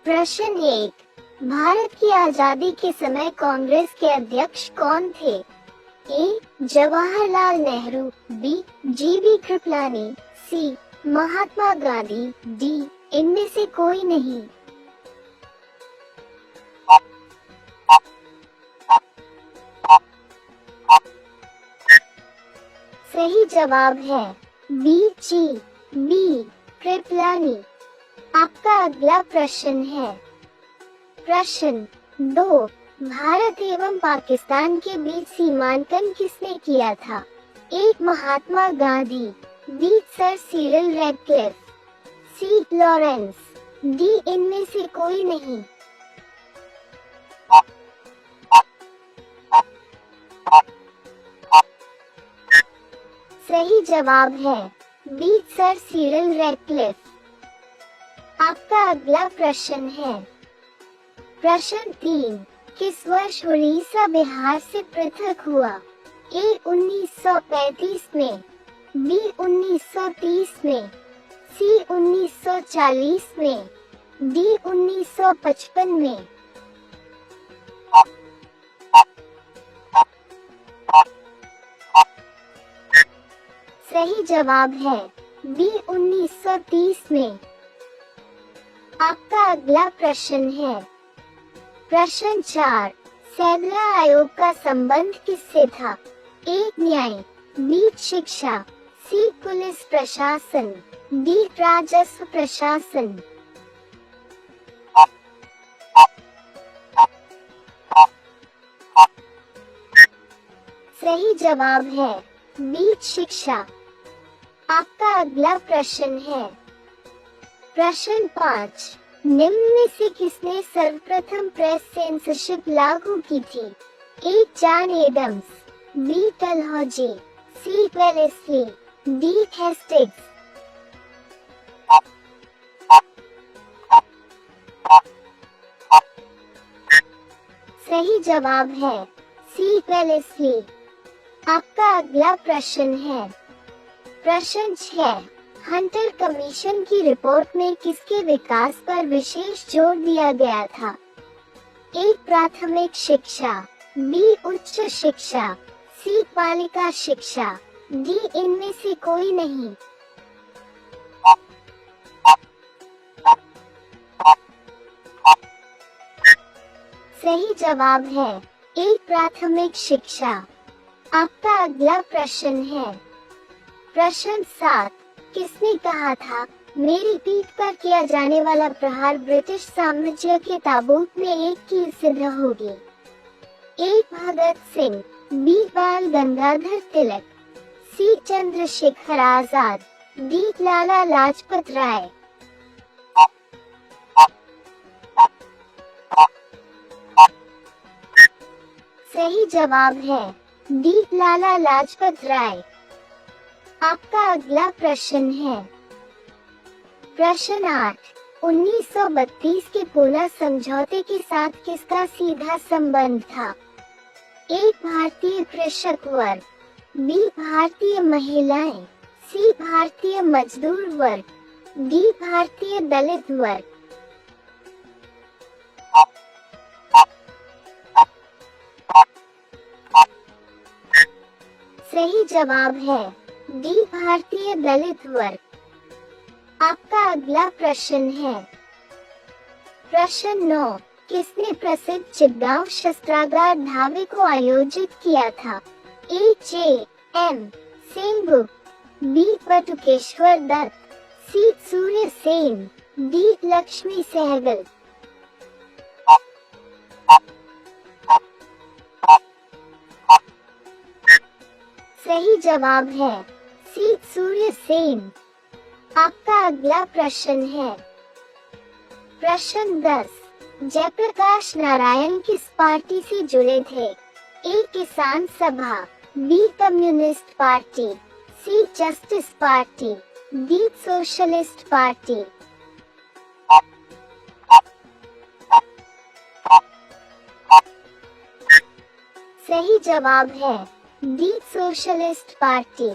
प्रश्न 1। भारत की आजादी के समय कांग्रेस के अध्यक्ष कौन थे? ए. जवाहरलाल नेहरू, बी. जीबी कृपलानी, सी. महात्मा गांधी, डी. इनमें से कोई नहीं। सही जवाब है बी. बी. कृपलानी। आपका अगला प्रश्न है प्रश्न 2। भारत एवं पाकिस्तान के बीच सीमांकन किसने किया था? A. Mahatma Gandhi, B. Sir Cyril Radcliffe, C. Lawrence, D. इनमें से कोई नहीं। सही जवाब है बी. Sir Cyril Radcliffe. आपका अगला प्रश्न है प्रश्न 3। किस वर्ष उड़ीसा बिहार से पृथक हुआ? ए. 1935 में, बी. 1930 में, सी. 1940 में, डी. 1955 में। सही जवाब है बी. 1930 में। आपका अगला प्रश्न है प्रश्न 4। सैदला आयोग का संबंध किससे था? ए. न्याय, बी. शिक्षा, सी. पुलिस प्रशासन, डी. राजस्व प्रशासन। सही जवाब है बी. शिक्षा। आपका अगला प्रश्न है प्रश्न 5। निम्न में से किसने सर्वप्रथम प्रेस सेंसरशिप लागू की थी? A. John Adams, B. Dalhousie, C. Wellesley, D. Hastings. सही जवाब है सी. वेलेस्ली। आपका अगला प्रश्न है प्रश्न 6। हंटर कमीशन की रिपोर्ट में किसके विकास पर विशेष जोर दिया गया था? ए. प्राथमिक शिक्षा, बी. उच्च शिक्षा, सी. बालिका शिक्षा, डी. इनमें से कोई नहीं। सही जवाब है ए. प्राथमिक शिक्षा। आपका अगला प्रश्न है प्रश्न 7। किसने कहा था, मेरी पीठ पर किया जाने वाला प्रहार ब्रिटिश साम्राज्य के ताबूत में एक कील सिद्ध होगी? ए. भगत सिंह, बी. बाल गंगाधर तिलक, सी. चंद्रशेखर आजाद, डी. लाला लाजपत राय। सही जवाब है डी. लाला लाजपत राय। आपका अगला प्रश्न है प्रश्न 8। 1932 के पूना समझौते के साथ किसका सीधा संबंध था? ए. भारतीय कृषक वर्ग, बी. भारतीय महिलाएं, सी. भारतीय मजदूर वर्ग, डी. भारतीय दलित वर्ग। सही जवाब है डी. भारतीय दलित वर्ग। आपका अगला प्रश्न है प्रश्न 9। किसने प्रसिद्ध चिटगांव शस्त्रागार ढाबे को आयोजित किया था? ए. जे. एम. सेनगुप्त, बी. बटुकेश्वर दत्त, सी. सूर्य सेन, डी. लक्ष्मी सहगल। सही जवाब है सी. सूर्य सेन। आपका अगला प्रश्न है प्रश्न 10। जयप्रकाश नारायण किस पार्टी से जुड़े थे? A. Kisan Sabha, B. Communist party, C. Justice party, D. Socialist party. सही जवाब है डी. Socialist party.